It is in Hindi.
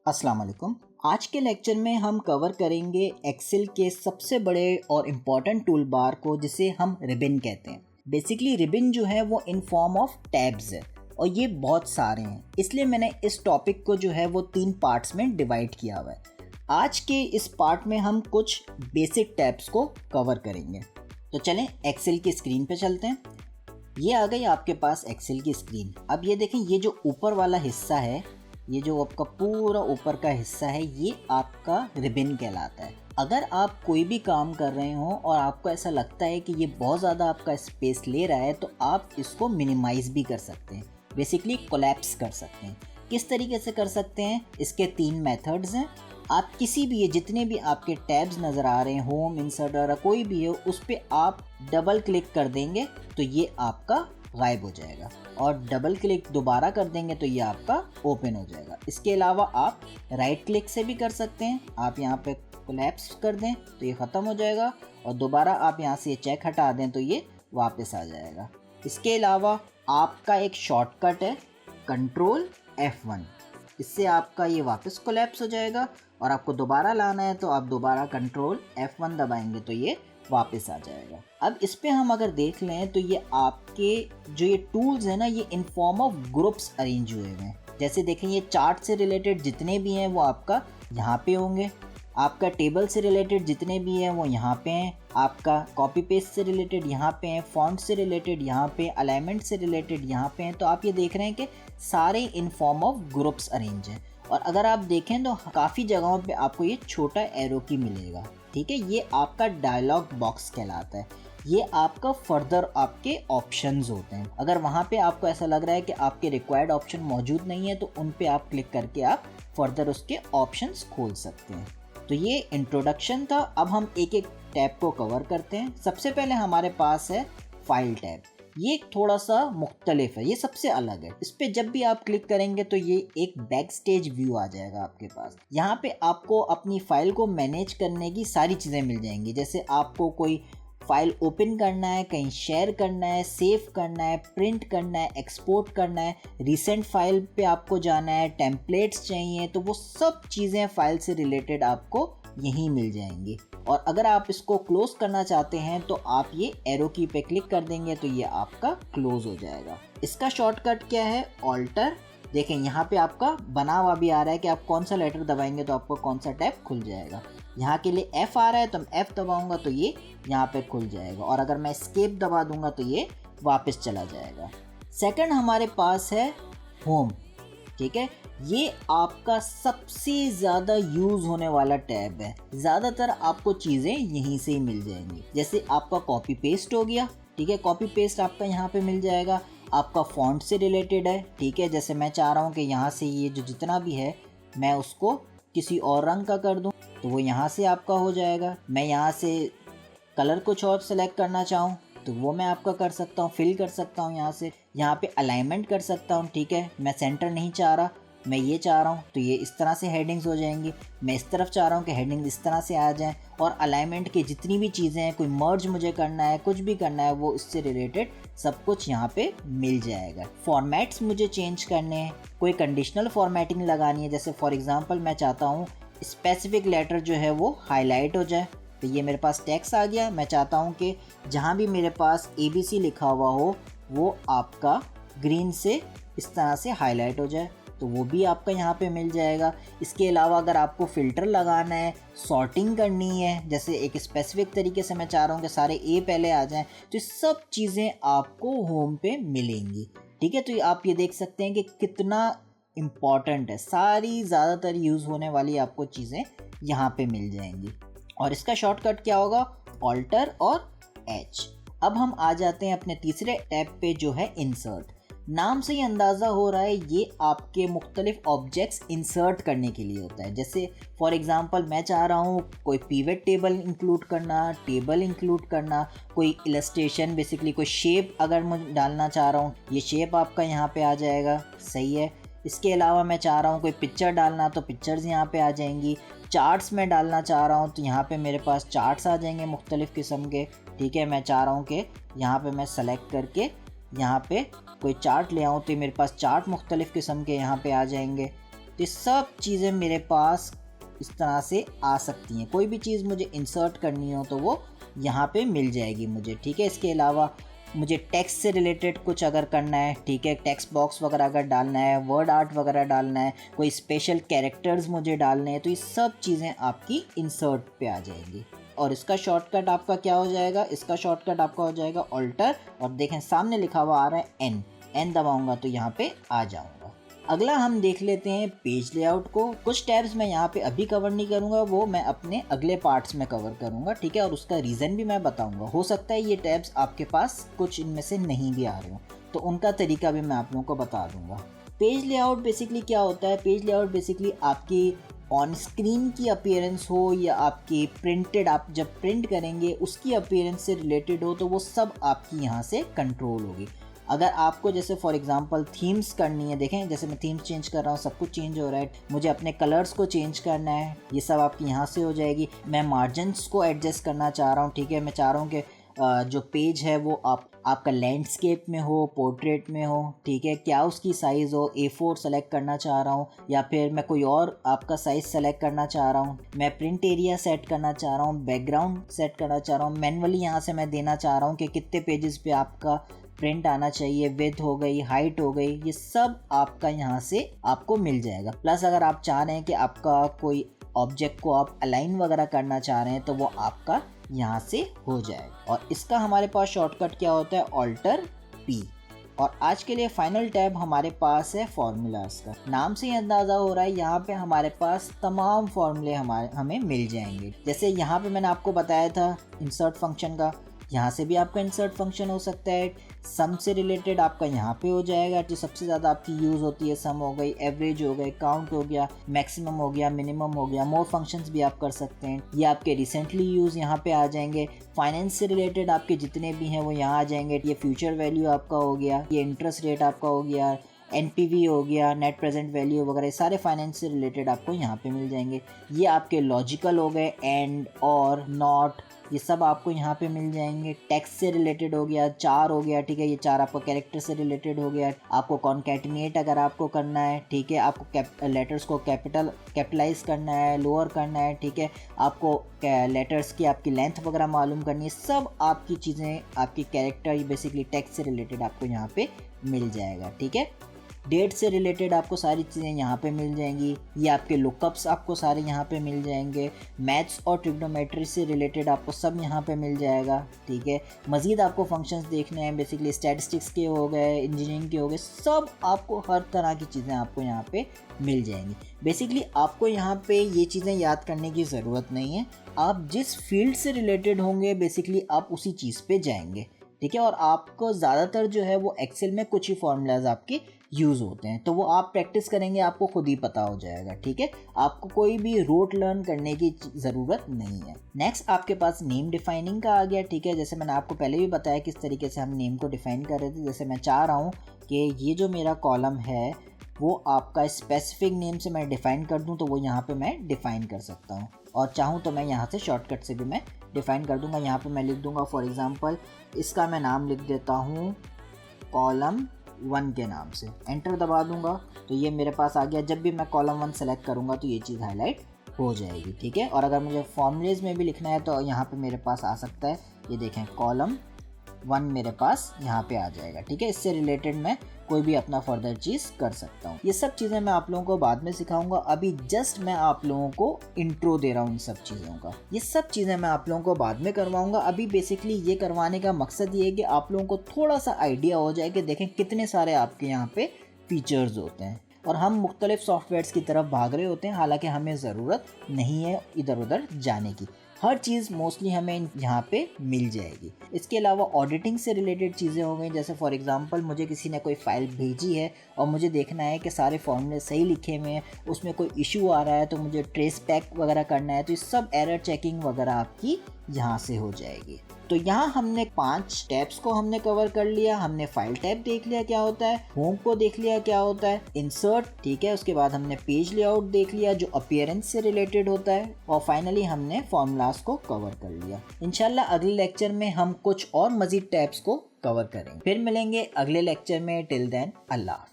अस्सलाम वालेकुम। आज के लेक्चर में हम कवर करेंगे एक्सेल के सबसे बड़े और इम्पॉर्टेंट टूल बार को, जिसे हम रिबन कहते हैं। बेसिकली रिबन जो है वो इन फॉर्म ऑफ टैब्स है और ये बहुत सारे हैं, इसलिए मैंने इस टॉपिक को जो है वो 3 पार्ट्स में डिवाइड किया हुआ है। आज के इस पार्ट में हम कुछ बेसिक टैब्स को कवर करेंगे। तो चलें एक्सेल की स्क्रीन पे चलते हैं। ये आ गई आपके पास एक्सेल की स्क्रीन। अब ये देखें, ये जो ऊपर वाला हिस्सा है, ये जो आपका पूरा ऊपर का हिस्सा है, ये आपका रिबन कहलाता है। अगर आप कोई भी काम कर रहे हो और आपको ऐसा लगता है कि ये बहुत ज़्यादा आपका स्पेस ले रहा है, तो आप इसको मिनिमाइज़ भी कर सकते हैं, बेसिकली कोलैप्स कर सकते हैं। किस तरीके से कर सकते हैं? इसके 3 मेथड्स हैं। आप किसी भी, ये जितने भी आपके टैब्स नज़र आ रहे हैं, होम, इंसर्ट और कोई भी हो, उस पर आप डबल क्लिक कर देंगे तो ये आपका गायब हो जाएगा, और डबल क्लिक दोबारा कर देंगे तो ये आपका ओपन हो जाएगा। इसके अलावा आप राइट क्लिक से भी कर सकते हैं। आप यहाँ पे कोलैप्स कर दें तो ये ख़त्म हो जाएगा, और दोबारा आप यहाँ से ये चेक हटा दें तो ये वापस आ जाएगा। इसके अलावा आपका एक शॉर्टकट है कंट्रोल F1, इससे आपका ये वापस कोलैप्स हो जाएगा, और आपको दोबारा लाना है तो आप दोबारा कंट्रोल F1 दबाएंगे तो ये वापस आ जाएगा। अब इस पे हम अगर देख लें तो ये आपके जो ये टूल्स हैं ना, ये in form of groups arrange हुए हैं। जैसे देखें, ये चार्ट से रिलेटेड जितने भी हैं वो आपका यहाँ पे होंगे, आपका टेबल से रिलेटेड जितने भी हैं वो यहाँ पे हैं, आपका कॉपी पेस्ट से रिलेटेड यहाँ पे हैं, फॉन्ट से रिलेटेड यहाँ पे, अलाइनमेंट से रिलेटेड यहाँ पे हैं। तो आप ये देख रहे हैं कि सारे in form of groups arrange हैं। और अगर आप देखें तो काफ़ी जगहों पे आपको ये छोटा एरो की मिलेगा, ठीक है। ये आपका डायलॉग बॉक्स कहलाता है। ये आपका फर्दर आपके ऑप्शंस होते हैं। अगर वहाँ पे आपको ऐसा लग रहा है कि आपके रिक्वायर्ड ऑप्शन मौजूद नहीं है, तो उन पे आप क्लिक करके आप फर्दर उसके ऑप्शंस खोल सकते हैं। तो ये इंट्रोडक्शन था। अब हम एक एक टैब को कवर करते हैं। सबसे पहले हमारे पास है फाइल टैब। ये थोड़ा सा मुख्तलिफ है, ये सबसे अलग है। इस पे जब भी आप क्लिक करेंगे तो ये एक बैक स्टेज व्यू आ जाएगा आपके पास। यहाँ पे आपको अपनी फाइल को मैनेज करने की सारी चीज़ें मिल जाएंगी। जैसे आपको कोई फाइल ओपन करना है, कहीं शेयर करना है, सेव करना है, प्रिंट करना है, एक्सपोर्ट करना है, रिसेंट फाइल पे आपको जाना है, टेम्पलेट्स चाहिए, तो वो सब चीज़ें फाइल से रिलेटेड आपको यहीं मिल जाएंगी। और अगर आप इसको क्लोज करना चाहते हैं तो आप ये एरो की पे क्लिक कर देंगे तो ये आपका क्लोज हो जाएगा। इसका शॉर्टकट क्या है? ऑल्टर। देखें, यहाँ पे आपका बना हुआ भी आ रहा है कि आप कौन सा लेटर दबाएंगे तो आपको कौन सा टैब खुल जाएगा। यहाँ के लिए F आ रहा है तो मैं F दबाऊंगा तो ये यहाँ पे खुल जाएगा, और अगर मैं एस्केप दबा दूंगा तो ये वापस चला जाएगा। सेकंड हमारे पास है होम, ठीक है। ये आपका सबसे ज़्यादा यूज़ होने वाला टैब है। ज़्यादातर आपको चीज़ें यहीं से ही मिल जाएंगी। जैसे आपका कॉपी पेस्ट हो गया, ठीक है, कॉपी पेस्ट आपका यहाँ पे मिल जाएगा। आपका फॉन्ट से रिलेटेड है, ठीक है। जैसे मैं चाह रहा हूँ कि यहाँ से ये जो जितना भी है मैं उसको किसी और रंग का कर दूँ तो वो यहाँ से आपका हो जाएगा। मैं यहाँ से कलर कुछ और सेलेक्ट करना चाहूँ तो वो मैं आपका कर सकता हूँ, फिल कर सकता हूँ यहाँ से। यहाँ पे अलाइनमेंट कर सकता हूँ, ठीक है। मैं सेंटर नहीं चाह रहा, मैं ये चाह रहा हूँ तो ये इस तरह से हेडिंग्स हो जाएंगी। मैं इस तरफ चाह रहा हूँ कि हेडिंग इस तरह से आ जाएं, और अलाइनमेंट की जितनी भी चीज़ें हैं, कोई मर्ज मुझे करना है, कुछ भी करना है, वो इससे रिलेटेड सब कुछ यहाँ पे मिल जाएगा। फॉर्मेट्स मुझे चेंज करने हैं, कोई कंडीशनल फॉर्मेटिंग लगानी है। जैसे फॉर एग्जांपल मैं चाहता हूँ स्पेसिफिक लेटर जो है वो हाईलाइट हो जाए, तो ये मेरे पास टेक्स्ट आ गया। मैं चाहता हूँ कि जहाँ भी मेरे पास ABC लिखा हुआ हो वो आपका ग्रीन से इस तरह से हाईलाइट हो जाए, तो वो भी आपका यहाँ पे मिल जाएगा। इसके अलावा अगर आपको फ़िल्टर लगाना है, सॉर्टिंग करनी है, जैसे एक स्पेसिफिक तरीके से मैं चाह रहा हूँ कि सारे A पहले आ जाएं, तो ये सब चीज़ें आपको होम पे मिलेंगी, ठीक है। तो आप ये देख सकते हैं कि कितना इम्पॉर्टेंट है। सारी ज़्यादातर यूज़ होने वाली आपको चीज़ें यहाँ पे मिल जाएंगी। और इसका शॉर्टकट क्या होगा? ऑल्टर और H। अब हम आ जाते हैं अपने तीसरे टैब पे जो है इंसर्ट। नाम से ही अंदाज़ा हो रहा है ये आपके मुख्तलिफ ऑब्जेक्ट्स इंसर्ट करने के लिए होता है। जैसे फॉर एग्जांपल मैं चाह रहा हूँ कोई पिवट टेबल इंक्लूड करना, टेबल इंक्लूड करना, कोई इलस्ट्रेशन, बेसिकली कोई शेप अगर मैं डालना चाह रहा हूँ, ये शेप आपका यहाँ पे आ जाएगा, सही है। इसके अलावा मैं चाह रहा हूँ कोई पिक्चर डालना तो पिक्चर्स यहाँ पे आ जाएंगी। चार्ट्स में डालना चाह रहा हूँ तो यहाँ पे मेरे पास चार्ट्स आ जाएंगे मुख्तलिफ़ किस्म के, ठीक है। मैं चाह रहा हूँ कि यहाँ पे मैं सेलेक्ट करके यहाँ पे कोई चार्ट ले आऊँ तो मेरे पास चार्ट मुख्तलिफ़ किस्म के यहाँ पे आ जाएंगे। तो ये सब चीज़ें मेरे पास इस तरह से आ सकती हैं। कोई भी चीज़ मुझे इंसर्ट करनी हो तो वो यहाँ पे मिल जाएगी मुझे, ठीक है। इसके अलावा मुझे टेक्स्ट से रिलेटेड कुछ अगर करना है, ठीक है, टेक्स्ट बॉक्स वगैरह अगर डालना है, वर्ड आर्ट वगैरह डालना है, कोई स्पेशल कैरेक्टर्स मुझे डालने हैं, तो ये सब चीज़ें आपकी इंसर्ट पे आ जाएंगी। और इसका शॉर्टकट आपका क्या हो जाएगा, इसका शॉर्टकट आपका हो जाएगा ऑल्टर, और देखें सामने लिखा हुआ आ रहा है एन दबाऊंगा तो यहाँ पे आ जाऊंगा। अगला हम देख लेते हैं पेज लेआउट को। कुछ टैब्स मैं यहाँ पे अभी कवर नहीं करूँगा, वो मैं अपने अगले पार्ट्स में कवर करूँगा, ठीक है, और उसका रीज़न भी मैं बताऊँगा। हो सकता है ये टैब्स आपके पास कुछ इनमें से नहीं भी आ रहे हो, तो उनका तरीका भी मैं आप लोगों को बता दूँगा। पेज लेआउट बेसिकली क्या होता है, पेज लेआउट बेसिकली आपकी ऑन स्क्रीन की अपीयरेंस हो या आपकी प्रिंटेड, आप जब प्रिंट करेंगे उसकी अपीयरेंस से रिलेटेड हो, तो वो सब आपकी यहाँ से कंट्रोल होगी। अगर आपको जैसे फॉर एग्जांपल थीम्स करनी है, देखें जैसे मैं थीम्स चेंज कर रहा हूँ, सब कुछ चेंज हो रहा है, मुझे अपने कलर्स को चेंज करना है, ये सब आपकी यहाँ से हो जाएगी। मैं मार्जिन्स को एडजस्ट करना चाह रहा हूँ, ठीक है, मैं चाह रहा हूँ कि जो पेज है वो आपका लैंडस्केप में हो, पोर्ट्रेट में हो, ठीक है, क्या उसकी साइज़ हो, A4 सेलेक्ट करना चाह रहा हूँ या फिर मैं कोई और आपका साइज़ सेलेक्ट करना चाह रहा हूँ, मैं प्रिंट एरिया सेट करना चाह रहा हूँ, बैकग्राउंड सेट करना चाह रहा हूँ, मैनुअली यहाँ से मैं देना चाह रहा हूँ कि कितने पेजेस पे आपका प्रिंट आना चाहिए, विड्थ हो गई, हाइट हो गई, ये सब आपका यहाँ से आपको मिल जाएगा। प्लस अगर आप चाह रहे हैं कि आपका कोई ऑब्जेक्ट को आप अलाइन वगैरह करना चाह रहे हैं तो वो आपका यहाँ से हो जाएगा। और इसका हमारे पास शॉर्टकट क्या होता है, ऑल्टर P। और आज के लिए फाइनल टैब हमारे पास है फॉर्मूलाज का। नाम से ही अंदाज़ा हो रहा है यहाँ पे हमारे पास तमाम फॉर्मूले हमें मिल जाएंगे। जैसे यहाँ पे मैंने आपको बताया था इंसर्ट फंक्शन का, यहाँ से भी आपका इंसर्ट फंक्शन हो सकता है। सम से रिलेटेड आपका यहाँ पे हो जाएगा, जो सबसे ज़्यादा आपकी यूज़ होती है, सम हो गई, एवरेज हो गई, काउंट हो गया, मैक्सिमम हो गया, मिनिमम हो गया, मोर फंक्शंस भी आप कर सकते हैं। ये आपके रिसेंटली यूज़ यहाँ पे आ जाएंगे। फाइनेंस से रिलेटेड आपके जितने भी हैं वो यहाँ आ जाएंगे। ये फ्यूचर वैल्यू आपका हो गया, ये इंटरेस्ट रेट आपका हो गया, NPV हो गया, नेट प्रेजेंट वैल्यू वगैरह, सारे फाइनेंस से रिलेटेड आपको यहाँ पे मिल जाएंगे। ये आपके लॉजिकल हो गए, एंड, और, नॉट, ये सब आपको यहाँ पे मिल जाएंगे। टेक्स्ट से रिलेटेड हो गया, चार हो गया, ठीक है, ये चार आपको कैरेक्टर से रिलेटेड हो गया। आपको कॉन्कैटिनेट अगर आपको करना है, ठीक है, आपको लेटर्स को कैपिटलाइज करना है, लोअर करना है, ठीक है, आपको लेटर्स की आपकी लेंथ वगैरह मालूम करनी है, सब आपकी चीज़ें आपकी कैरेक्टर बेसिकली टेक्स्ट से रिलेटेड आपको यहाँ पे मिल जाएगा, ठीक है। डेट से रिलेटेड आपको सारी चीज़ें यहाँ पे मिल जाएंगी। ये आपके लुकअप्स आपको सारे यहाँ पे मिल जाएंगे। मैथ्स और ट्रिग्नोमेट्री से रिलेटेड आपको सब यहाँ पे मिल जाएगा, ठीक है। मज़ीद आपको फंक्शंस देखने हैं, बेसिकली स्टैटिस्टिक्स के हो गए, इंजीनियरिंग के हो गए, सब आपको हर तरह की चीज़ें आपको यहाँ पे मिल जाएंगी। बेसिकली आपको यहाँ पे ये चीज़ें याद करने की ज़रूरत नहीं है। आप जिस फील्ड से रिलेटेड होंगे बेसिकली आप उसी चीज़ पे जाएंगे, ठीक है। और आपको ज़्यादातर जो है वो एक्सेल में कुछ ही फॉर्मूलाज आपके यूज़ होते हैं, तो वो आप प्रैक्टिस करेंगे आपको खुद ही पता हो जाएगा, ठीक है। आपको कोई भी रोट लर्न करने की ज़रूरत नहीं है। नेक्स्ट आपके पास नेम डिफाइनिंग का आ गया, ठीक है। जैसे मैंने आपको पहले भी बताया किस तरीके से हम नेम को डिफ़ाइन कर रहे थे। जैसे मैं चाह रहा हूँ कि ये जो मेरा कॉलम है वो आपका स्पेसिफिक नेम से मैं डिफ़ाइन कर दूं, तो वो यहाँ पे मैं डिफ़ाइन कर सकता हूँ। और चाहूँ तो मैं यहाँ से शॉर्टकट से भी मैं डिफ़ाइन कर दूंगा। यहाँ पे मैं लिख दूंगा फॉर एग्ज़ाम्पल इसका मैं नाम लिख देता हूँ कॉलम 1 के नाम से, एंटर दबा दूंगा तो ये मेरे पास आ गया। जब भी मैं कॉलम 1 सेलेक्ट करूँगा तो ये चीज़ हाईलाइट हो जाएगी, ठीक है। और अगर मुझे फॉर्मूलेज में भी लिखना है तो यहाँ पे मेरे पास आ सकता है, ये देखें कॉलम 1 मेरे पास यहाँ पे आ जाएगा, ठीक है। इससे रिलेटेड मैं कोई भी अपना फर्दर चीज़ कर सकता हूँ। ये सब चीज़ें मैं आप लोगों को बाद में सिखाऊंगा, अभी जस्ट मैं आप लोगों को इंट्रो दे रहा हूँ इन सब चीज़ों का। ये सब चीज़ें मैं आप लोगों को बाद में करवाऊंगा। अभी बेसिकली ये करवाने का मकसद ये है कि आप लोगों को थोड़ा सा आइडिया हो जाए कि देखें कितने सारे आपके यहाँ पे फीचर्स होते हैं और हम मुख्तलिफ सॉफ्टवेयर्स की तरफ भाग रहे होते हैं, हालांकि हमें ज़रूरत नहीं है इधर उधर जाने की। हर चीज़ मोस्टली हमें यहाँ पे मिल जाएगी। इसके अलावा ऑडिटिंग से रिलेटेड चीज़ें हो गई, जैसे फॉर एग्जांपल मुझे किसी ने कोई फ़ाइल भेजी है और मुझे देखना है कि सारे फॉर्मूले सही लिखे हुए हैं, उसमें कोई इशू आ रहा है तो मुझे ट्रेस बैक वगैरह करना है, तो ये सब एरर चेकिंग वगैरह आपकी यहाँ से हो जाएगी। तो यहाँ हमने 5 टैब्स को हमने कवर कर लिया। हमने फाइल टैब देख लिया क्या होता है, होम को देख लिया क्या होता है, इंसर्ट, ठीक है, उसके बाद हमने पेज लेआउट देख लिया जो अपीयरेंस से रिलेटेड होता है, और फाइनली हमने फॉर्मूलाज को कवर कर लिया। इंशाल्लाह अगले लेक्चर में हम कुछ और मजीद टैब्स को कवर करेंगे। फिर मिलेंगे अगले लेक्चर में। टिल देन अल्लाह।